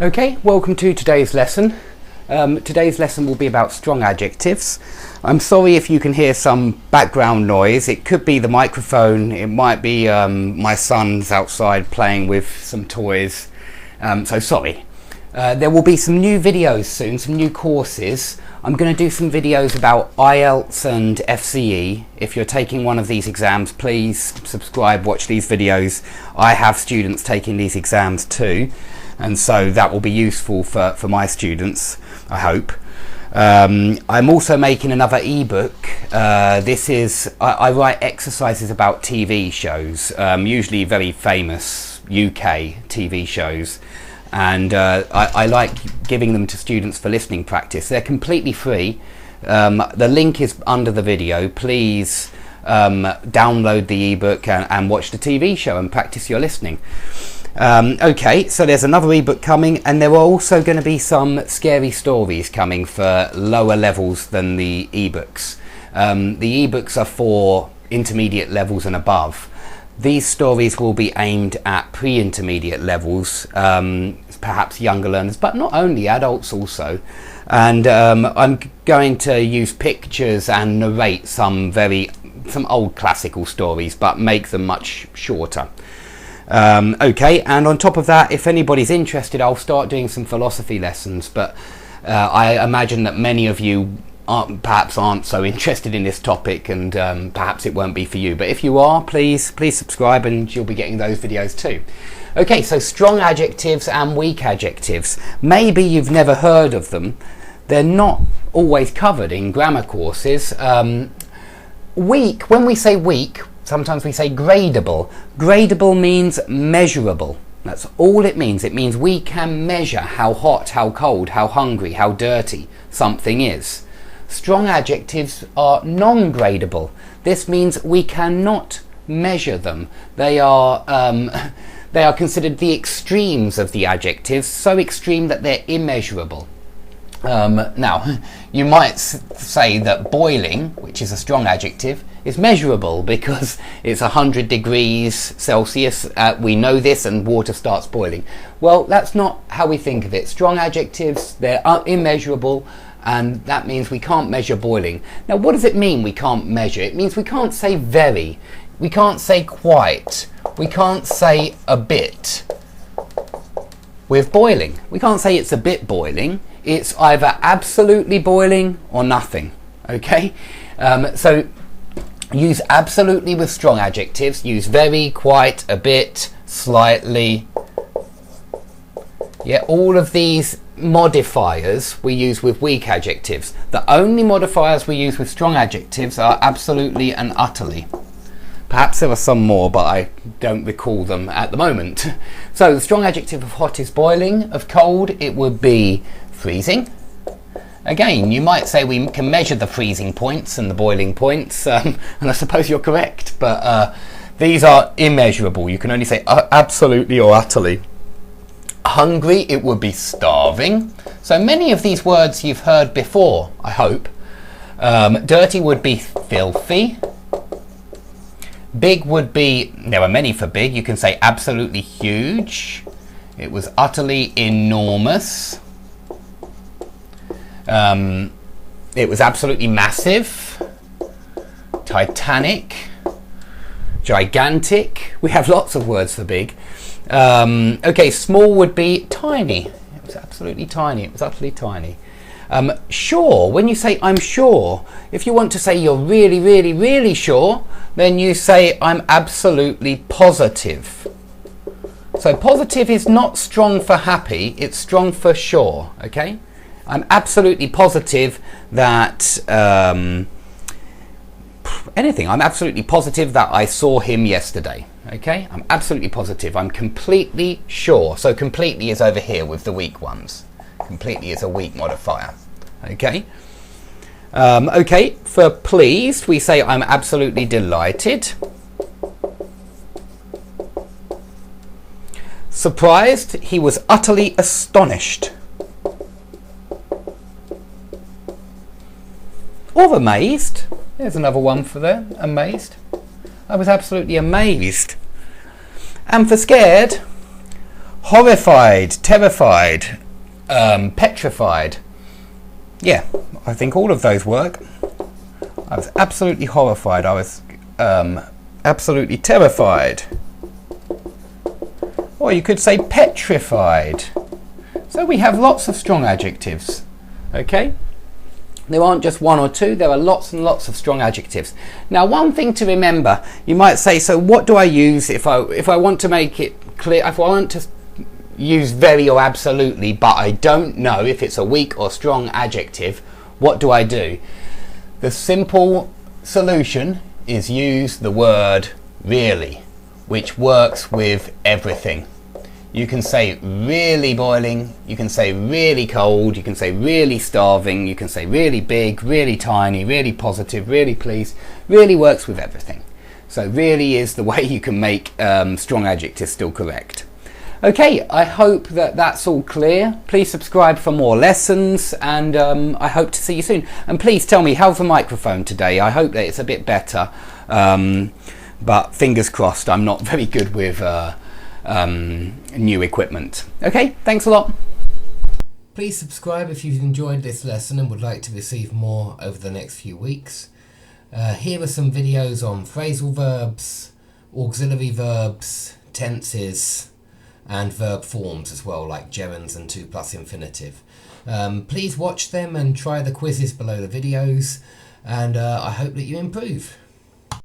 Okay, welcome to today's lesson. Today's lesson will be about strong adjectives. I'm sorry if you can hear some background noise. It could be the microphone, it might be my son's outside playing with some toys, so sorry. There will be some new videos soon, some new courses. I'm going to do some videos about IELTS and FCE. If you're taking one of these exams, please subscribe, watch these videos. I have students taking these exams too, and so that will be useful for my students, I hope. I'm also making another ebook. I write exercises about TV shows, usually very famous UK TV shows, and I like giving them to students for listening practice. They're completely free. The link is under the video. Please download the ebook and watch the TV show and practice your listening. Okay, so there's another ebook coming, and there are also going to be some scary stories coming for lower levels than the ebooks. The ebooks are for intermediate levels and above. These stories will be aimed at pre-intermediate levels, perhaps younger learners, but not only, adults also. And I'm going to use pictures and narrate some old classical stories, but make them much shorter. Okay, and on top of that, if anybody's interested, I'll start doing some philosophy lessons, but I imagine that many of you perhaps aren't so interested in this topic, and perhaps it won't be for you. But if you are, please subscribe and you'll be getting those videos too. Okay, so strong adjectives and weak adjectives. Maybe you've never heard of them. They're not always covered in grammar courses. Weak, when we say weak, sometimes we say gradable. Gradable means measurable. That's all it means. It means we can measure how hot, how cold, how hungry, how dirty something is. Strong adjectives are non-gradable. This means we cannot measure them. They are considered the extremes of the adjectives, so extreme that they're immeasurable. Now, you might say that boiling, which is a strong adjective, is measurable because it's 100 degrees Celsius. We know this, and water starts boiling. Well, that's not how we think of it. Strong adjectives, they're immeasurable, and that means we can't measure boiling. Now, what does it mean we can't measure? It means we can't say very, we can't say quite, we can't say a bit. With boiling, we can't say it's a bit boiling. It's either absolutely boiling or nothing. Okay, so use absolutely with strong adjectives. Use very, quite, a bit, slightly. Yeah, all of these modifiers we use with weak adjectives. The only modifiers we use with strong adjectives are absolutely and utterly. Perhaps there are some more, but I don't recall them at the moment. So the strong adjective of hot is boiling. Of cold, it would be freezing. Again, you might say we can measure the freezing points and the boiling points, and I suppose you're correct, but these are immeasurable. You can only say absolutely or utterly. Hungry, it would be starving. So many of these words you've heard before, I hope. Dirty would be filthy. Big would be, there are many for big. You can say absolutely huge. It was utterly enormous. It was absolutely massive. Titanic. Gigantic. We have lots of words for big. Okay, small would be tiny. It was absolutely tiny. It was utterly tiny. Sure, when you say I'm sure, if you want to say you're really, really, really sure, then you say I'm absolutely positive. So positive is not strong for happy, it's strong for sure, okay? I'm absolutely positive that anything. I'm absolutely positive that I saw him yesterday, okay? I'm absolutely positive. I'm completely sure. So completely is over here with the weak ones. Completely is a weak modifier, okay? Okay, for pleased, we say I'm absolutely delighted. Surprised, he was utterly astonished. Or amazed. There's another one for there, amazed. I was absolutely amazed. And for scared, Horrified, terrified, petrified. Yeah, I think all of those work. I was absolutely horrified. I was absolutely terrified. Or you could say petrified. So we have lots of strong adjectives. Okay? There aren't just one or two, there are lots and lots of strong adjectives. Now, one thing to remember, you might say, so what do I use if I want to make it clear, if I want to use very or absolutely, but I don't know if it's a weak or strong adjective, what do I do? The simple solution is use the word really, which works with everything. You can say really boiling, you can say really cold, you can say really starving, you can say really big, really tiny, really positive, really pleased. Really works with everything. So really is the way you can make strong adjectives still correct. Okay, I hope that that's all clear. Please subscribe for more lessons, and I hope to see you soon. And please tell me, how's the microphone today? I hope that it's a bit better, but fingers crossed. I'm not very good with new equipment. Okay, thanks a lot. Please subscribe if you've enjoyed this lesson and would like to receive more over the next few weeks. Here are some videos on phrasal verbs, auxiliary verbs, tenses, and verb forms as well, like gerunds and 2+ infinitive. Please watch them and try the quizzes below the videos, and I hope that you improve.